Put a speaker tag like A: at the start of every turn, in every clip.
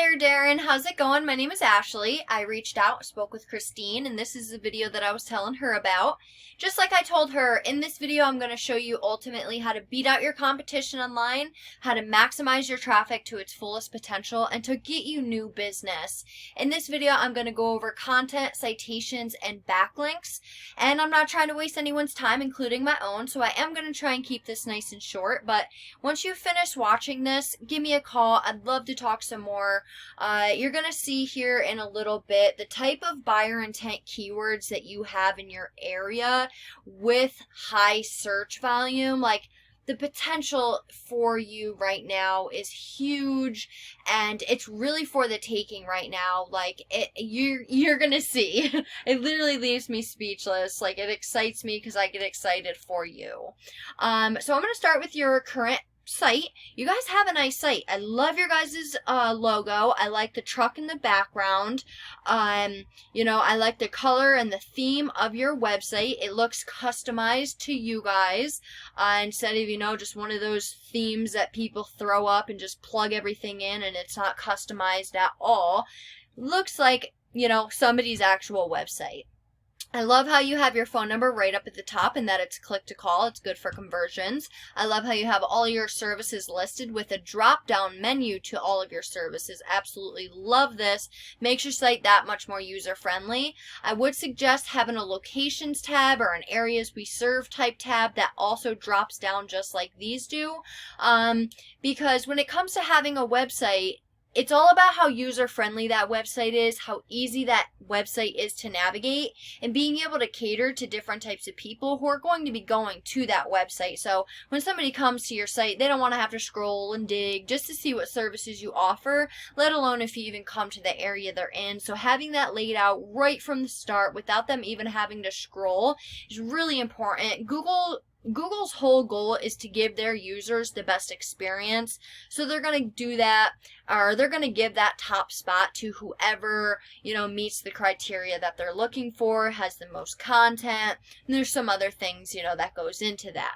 A: there, Darren. How's it going? My name is Ashley. I reached out, spoke with Christine, and this is the video that I was telling her about. Just like I told her, in this video I'm going to show you ultimately how to beat out your competition online, how to maximize your traffic to its fullest potential, and to get you new business. In this video I'm going to go over content, citations, and backlinks, and I'm not trying to waste anyone's time, including my own, so I am going to try and keep this nice and short, but once you finish watching this, give me a call. I'd love to talk some more. You're going to see here in a little bit the type of buyer intent keywords that you have in your area with high search volume. Like, the potential for you right now is huge, and it's really for the taking right now. Like, you're gonna see. It literally leaves me speechless. Like, it excites me because I get excited for you. So I'm gonna start with your current site. You guys have a nice site. I love your guys' logo. I like the truck in the background. I like the color and the theme of your website. It looks customized to you guys, instead of, just one of those themes that people throw up and just plug everything in and it's not customized at all. Looks like, somebody's actual website. I love how you have your phone number right up at the top and that it's click to call. It's good for conversions. I love how you have all your services listed with a drop down menu to all of your services. Absolutely love this. Makes your site that much more user friendly. I would suggest having a locations tab or an areas we serve type tab that also drops down just like these do. Because when it comes to having a website, it's all about how user-friendly that website is, how easy that website is to navigate, and being able to cater to different types of people who are going to be going to that website. So when somebody comes to your site, they don't want to have to scroll and dig just to see what services you offer, let alone if you even come to the area they're in. So having that laid out right from the start without them even having to scroll is really important. Google's whole goal is to give their users the best experience. So they're going to do that, or they're going to give that top spot to whoever, meets the criteria that they're looking for, has the most content. And there's some other things, that goes into that.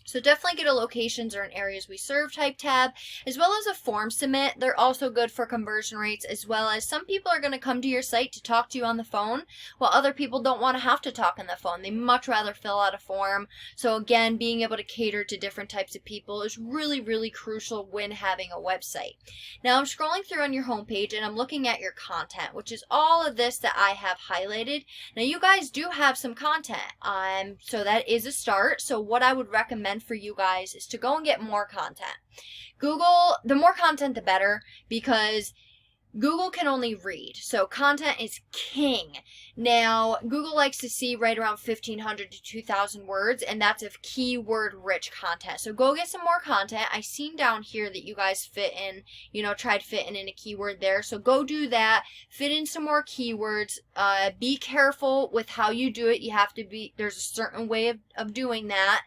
A: So definitely get a locations or an areas we serve type tab, as well as a form submit. They're also good for conversion rates, as well as some people are going to come to your site to talk to you on the phone, while other people don't want to have to talk on the phone. They much rather fill out a form. So again, being able to cater to different types of people is really, really crucial when having a website. Now I'm scrolling through on your homepage and I'm looking at your content, which is all of this that I have highlighted. Now you guys do have some content, so that is a start. So what I would recommend for you guys is to go and get more content. Google, the more content the better, because Google can only read, so content is king. Now, Google likes to see right around 1,500 to 2,000 words, and that's of keyword-rich content. So go get some more content. I seen down here that you guys fit in, tried fitting in a keyword there. So go do that. Fit in some more keywords. Be careful with how you do it. You have to be, there's a certain way of doing that.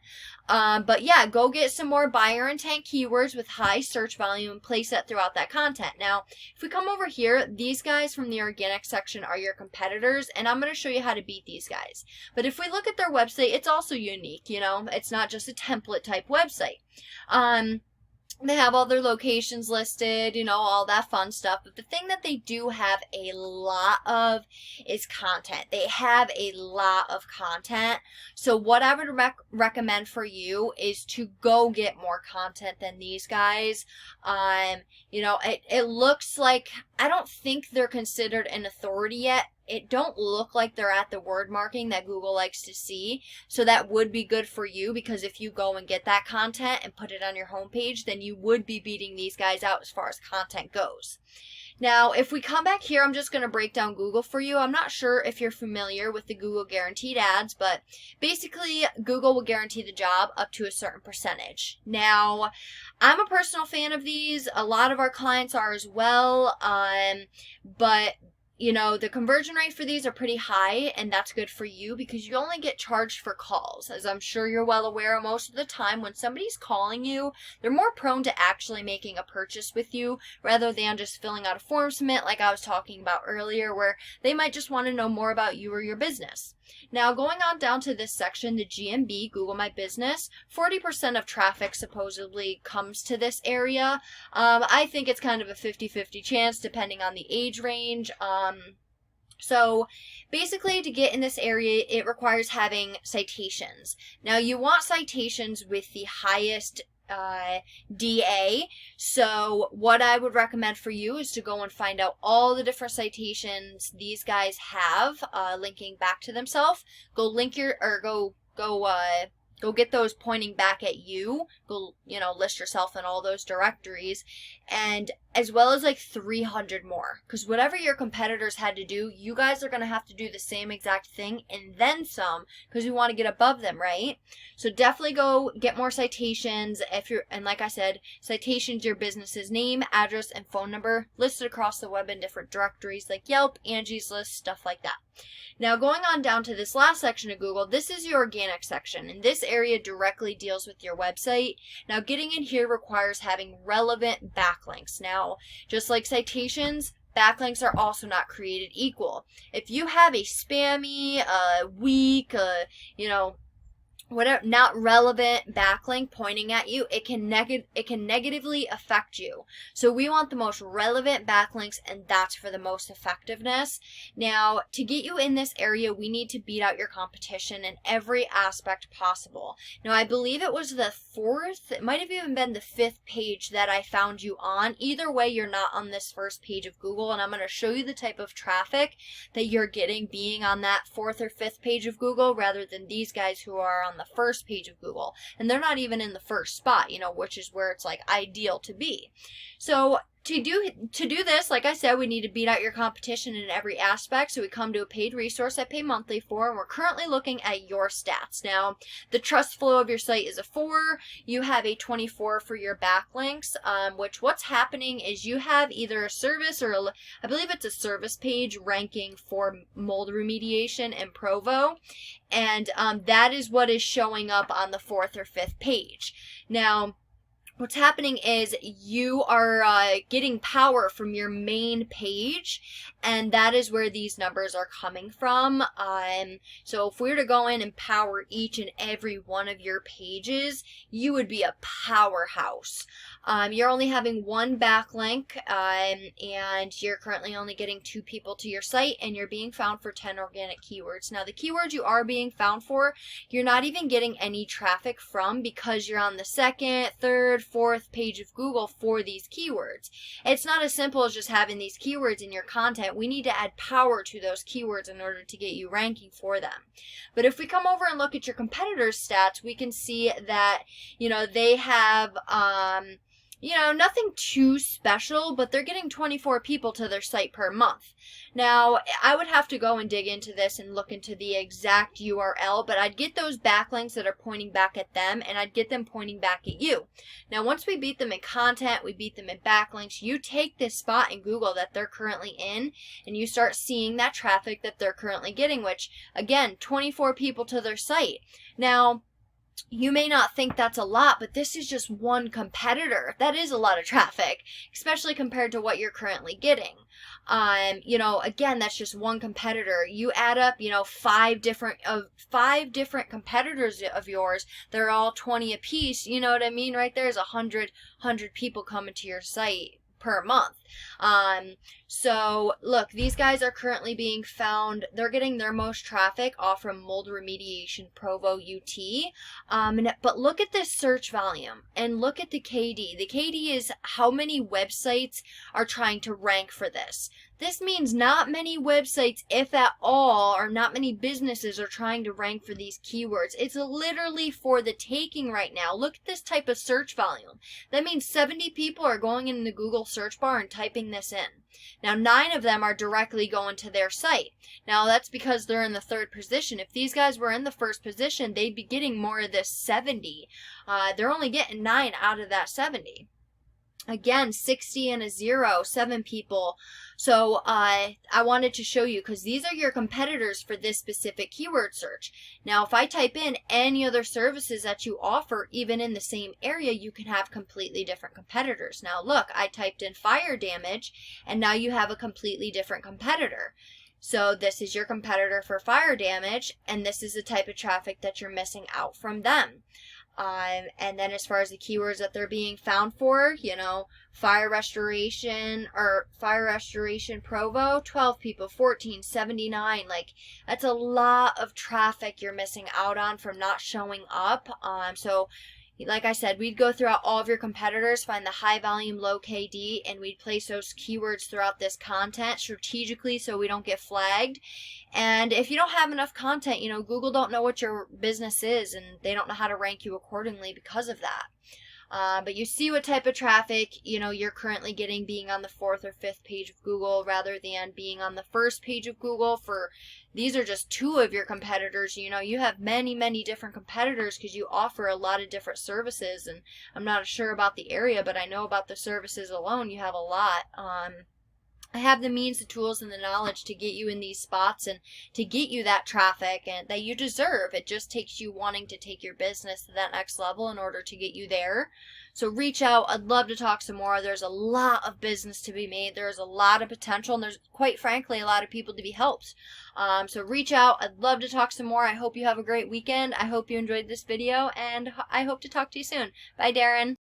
A: But yeah, go get some more buyer intent keywords with high search volume and place that throughout that content. Now, if we come over here, these guys from the organic section are your competitors, and I'm going to show you how to beat these guys. But if we look at their website, it's also unique, it's not just a template type website. They have all their locations listed, all that fun stuff. But the thing that they do have a lot of is content. They have a lot of content. So what I would recommend for you is to go get more content than these guys. It looks like, I don't think they're considered an authority yet. It don't look like they're at the word marking that Google likes to see. So that would be good for you, because if you go and get that content and put it on your homepage, then you would be beating these guys out as far as content goes. Now, if we come back here, I'm just going to break down Google for you. I'm not sure if you're familiar with the Google guaranteed ads, but basically Google will guarantee the job up to a certain percentage. Now, I'm a personal fan of these. A lot of our clients are as well, but the conversion rate for these are pretty high, and that's good for you because you only get charged for calls. As I'm sure you're well aware, most of the time when somebody's calling you, they're more prone to actually making a purchase with you rather than just filling out a form submit like I was talking about earlier, where they might just want to know more about you or your business. Now, going on down to this section, the GMB, Google My Business, 40% of traffic supposedly comes to this area. I think it's kind of a 50-50 chance depending on the age range. So basically, to get in this area, it requires having citations. Now, you want citations with the highest DA. So what I would recommend for you is to go and find out all the different citations these guys have, linking back to themselves. Go link your, or go get those pointing back at you. Go, list yourself in all those directories, and as well as like 300 more. Because whatever your competitors had to do, you guys are going to have to do the same exact thing and then some, because we want to get above them, right? So definitely go get more citations. And like I said, citations, your business's name, address, and phone number listed across the web in different directories like Yelp, Angie's List, stuff like that. Now, going on down to this last section of Google, this is your organic section, and this area directly deals with your website. Now, getting in here requires having relevant backlinks. Now, just like citations, backlinks are also not created equal. If you have a spammy, weak, whatever, not relevant backlink pointing at you, it can negatively affect you. So we want the most relevant backlinks, and that's for the most effectiveness. Now, to get you in this area, we need to beat out your competition in every aspect possible. Now, I believe it was the 4th, it might have even been the 5th page that I found you on. Either way, you're not on this first page of Google, and I'm going to show you the type of traffic that you're getting being on that 4th or 5th page of Google, rather than these guys who are on the first page of Google, and they're not even in the first spot, which is where it's like ideal to be. So to do this, like I said, we need to beat out your competition in every aspect. So we come to a paid resource I pay monthly for, and we're currently looking at your stats. Now, the trust flow of your site is a 4. You have a 24 for your backlinks, which what's happening is you have either a service or I believe it's a service page ranking for mold remediation in Provo, and that is what is showing up on the 4th or 5th page. Now, what's happening is you are getting power from your main page, and that is where these numbers are coming from. So if we were to go in and power each and every one of your pages, you would be a powerhouse. You're only having 1 backlink, and you're currently only getting 2 people to your site, and you're being found for 10 organic keywords. Now, the keywords you are being found for, you're not even getting any traffic from, because you're on the 2nd, 3rd, 4th page of Google for these keywords. It's not as simple as just having these keywords in your content. We need to add power to those keywords in order to get you ranking for them. But if we come over and look at your competitors' stats, we can see that, they have, nothing too special, but they're getting 24 people to their site per month. Now, I would have to go and dig into this and look into the exact URL, but I'd get those backlinks that are pointing back at them, and I'd get them pointing back at you. Now, once we beat them in content, we beat them in backlinks, you take this spot in Google that they're currently in, and you start seeing that traffic that they're currently getting, which, again, 24 people to their site. Now, you may not think that's a lot, but this is just 1 competitor. That is a lot of traffic, especially compared to what you're currently getting. Again, that's just 1 competitor. You add up, 5 different competitors of yours. They're all 20 apiece. You know what I mean? Right there's 100 people coming to your site per month. So look, these guys are currently being found, they're getting their most traffic off from mold remediation Provo UT. But look at this search volume and look at the KD. The KD is how many websites are trying to rank for this. This means not many websites, if at all, or not many businesses are trying to rank for these keywords. It's literally for the taking right now. Look at this type of search volume. That means 70 people are going in the Google search bar and typing this in. Now, 9 of them are directly going to their site. Now, that's because they're in the 3rd position. If these guys were in the 1st position, they'd be getting more of this 70. They're only getting 9 out of that 70. Again, 60 and a 0, 7 people. So I wanted to show you, because these are your competitors for this specific keyword search. Now, if I type in any other services that you offer, even in the same area, you can have completely different competitors. Now, look, I typed in fire damage, and now you have a completely different competitor. So this is your competitor for fire damage, and this is the type of traffic that you're missing out from them. And then as far as the keywords that they're being found for, fire restoration Provo, 12 people, 1479. Like, that's a lot of traffic you're missing out on from not showing up. So like I said, we'd go throughout all of your competitors, find the high volume, low KD, and we'd place those keywords throughout this content strategically so we don't get flagged. And if you don't have enough content, Google don't know what your business is, and they don't know how to rank you accordingly because of that. But you see what type of traffic, you're currently getting being on the 4th or 5th page of Google rather than being on the 1st page of Google. These are just 2 of your competitors. You have many, many different competitors because you offer a lot of different services. And I'm not sure about the area, but I know about the services alone. You have a lot. I have the means, the tools, and the knowledge to get you in these spots and to get you that traffic and that you deserve. It just takes you wanting to take your business to that next level in order to get you there. So reach out. I'd love to talk some more. There's a lot of business to be made. There's a lot of potential, and there's, quite frankly, a lot of people to be helped. So reach out. I'd love to talk some more. I hope you have a great weekend. I hope you enjoyed this video, and I hope to talk to you soon. Bye, Darren.